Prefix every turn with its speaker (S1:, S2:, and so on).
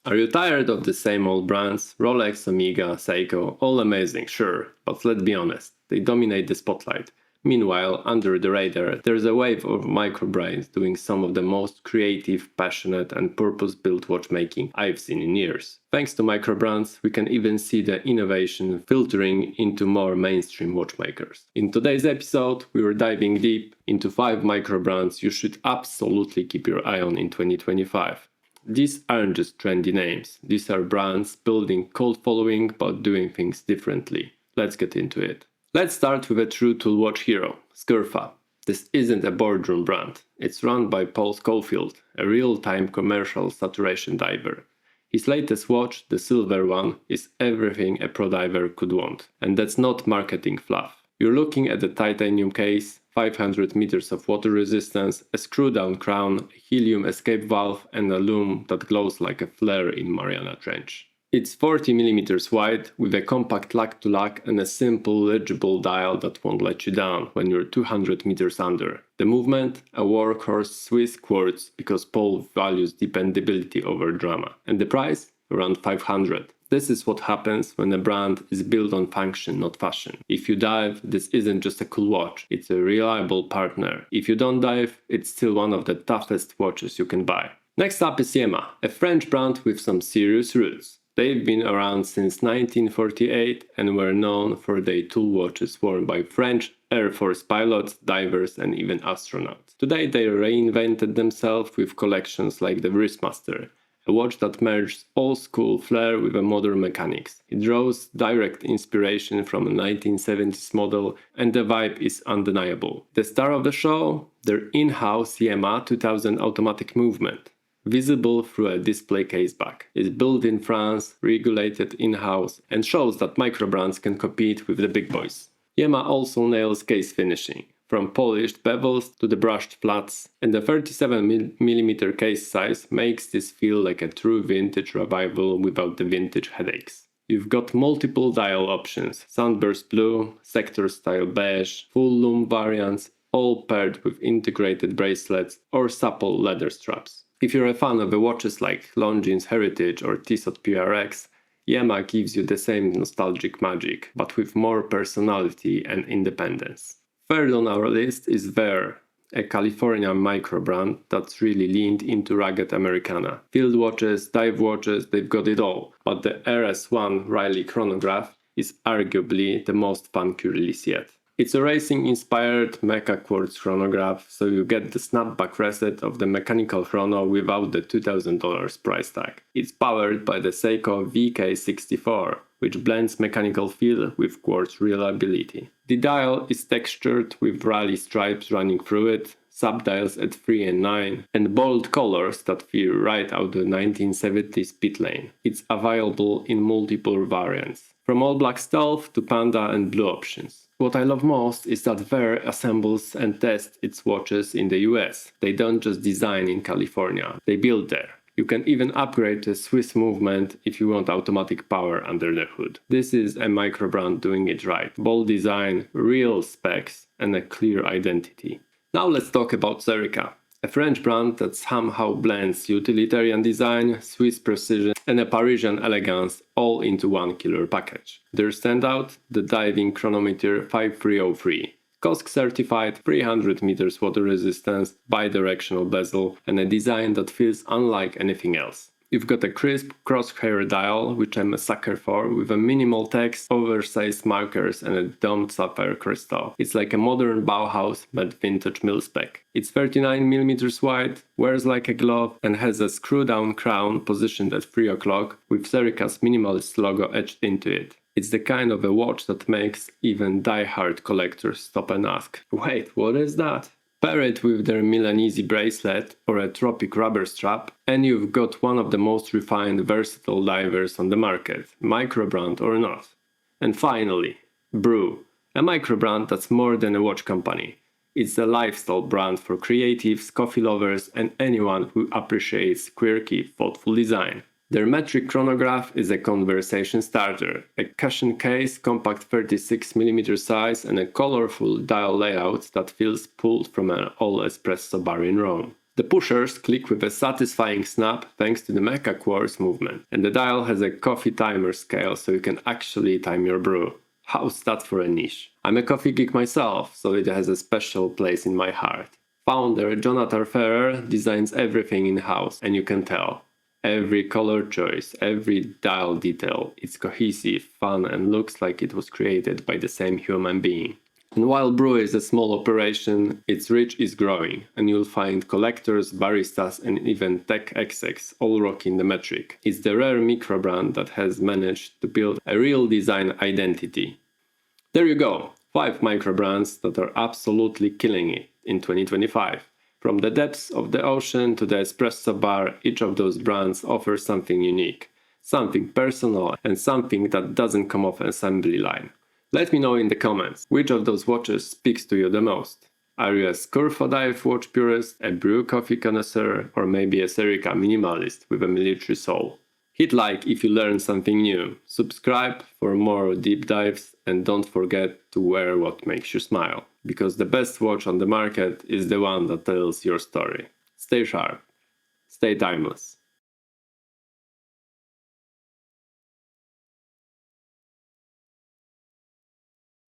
S1: Are you tired of the same old brands? Rolex, Omega, Seiko, all amazing, sure, but let's be honest, they dominate the spotlight. Meanwhile, under the radar, there's a wave of microbrands doing some of the most creative, passionate and purpose-built watchmaking I've seen in years. Thanks to microbrands, we can even see the innovation filtering into more mainstream watchmakers. In today's episode, we were diving deep into 5 microbrands you should absolutely keep your eye on in 2025. These aren't just trendy names, these are brands building cult following but doing things differently. Let's get into it. Let's start with a true tool watch hero, Scurfa. This isn't a boardroom brand, it's run by Paul Schofield, a real-time commercial saturation diver. His latest watch, the silver one, is everything a pro diver could want, and that's not marketing fluff. You're looking at a titanium case, 500 meters of water resistance, a screw-down crown, a helium escape valve and a lume that glows like a flare in Mariana Trench. It's 40mm wide with a compact lug-to-lug and a simple legible dial that won't let you down when you're 200 meters under. The movement? A workhorse Swiss quartz because Paul values dependability over drama. And the price? Around 500. This is what happens when a brand is built on function, not fashion. If you dive, this isn't just a cool watch, it's a reliable partner. If you don't dive, it's still one of the toughest watches you can buy. Next up is Yema, a French brand with some serious roots. They've been around since 1948 and were known for their tool watches worn by French Air Force pilots, divers and even astronauts. Today they reinvented themselves with collections like the Wristmaster, a watch that merges old-school flair with a modern mechanics. It draws direct inspiration from a 1970s model and the vibe is undeniable. The star of the show? Their in-house Yema 2000 automatic movement. Visible through a display case back. It's built in France, regulated in-house and shows that microbrands can compete with the big boys. Yema also nails case finishing. From polished bevels to the brushed flats, and the 37mm case size makes this feel like a true vintage revival without the vintage headaches. You've got multiple dial options, sunburst blue, sector style beige, full lume variants, all paired with integrated bracelets or supple leather straps. If you're a fan of the watches like Longines Heritage or Tissot PRX, Yema gives you the same nostalgic magic, but with more personality and independence. Third on our list is Ver, a California micro brand that's really leaned into rugged Americana. Field watches, dive watches, they've got it all, but the RS1 Riley chronograph is arguably the most fun release yet. It's a racing-inspired mecha quartz chronograph, so you get the snapback reset of the mechanical chrono without the $2,000 price tag. It's powered by the Seiko VK64, which blends mechanical feel with quartz reliability. The dial is textured with rally stripes running through it, subdials at 3 and 9, and bold colors that feel right out the 1970s pit lane. It's available in multiple variants, from all black stealth to panda and blue options. What I love most is that Ver assembles and tests its watches in the US. They don't just design in California, they build there. You can even upgrade the Swiss movement if you want automatic power under the hood. This is a micro brand doing it right. Bold design, real specs, and a clear identity. Now let's talk about Zerka, a French brand that somehow blends utilitarian design, Swiss precision, and a Parisian elegance all into one killer package. Their standout? The diving chronometer 5303. COSC certified, 300 meters water resistance, bi-directional bezel, and a design that feels unlike anything else. You've got a crisp crosshair dial, which I'm a sucker for, with a minimal text, oversized markers and a domed sapphire crystal. It's like a modern Bauhaus but vintage mil-spec. It's 39mm wide, wears like a glove and has a screw-down crown positioned at 3 o'clock with Zerka's minimalist logo etched into it. It's the kind of a watch that makes even die-hard collectors stop and ask, wait, what is that? Pair it with their Milanese bracelet or a Tropic rubber strap and you've got one of the most refined versatile divers on the market, microbrand or not. And finally, Brew, a microbrand that's more than a watch company. It's a lifestyle brand for creatives, coffee lovers and anyone who appreciates quirky, thoughtful design. Their metric chronograph is a conversation starter, a cushion case, compact 36mm size and a colorful dial layout that feels pulled from an all-espresso bar in Rome. The pushers click with a satisfying snap thanks to the mecha quartz movement, and the dial has a coffee timer scale so you can actually time your brew. How's that for a niche? I'm a coffee geek myself, so it has a special place in my heart. Founder Jonathan Ferrer designs everything in-house, and you can tell. Every color choice, every dial detail, it's cohesive, fun, and looks like it was created by the same human being. And while Brew is a small operation, its reach is growing, and you'll find collectors, baristas, and even tech execs all rocking the metric. It's the rare microbrand that has managed to build a real design identity. There you go, 5 microbrands that are absolutely killing it in 2025. From the depths of the ocean to the espresso bar, each of those brands offers something unique, something personal, and something that doesn't come off an assembly line. Let me know in the comments, which of those watches speaks to you the most. Are you a Scurfa dive watch purist, a Brew coffee connoisseur, or maybe a Zerka minimalist with a military soul? Hit like if you learned something new, subscribe for more deep dives, and don't forget to wear what makes you smile, because the best watch on the market is the one that tells your story. Stay sharp, stay timeless.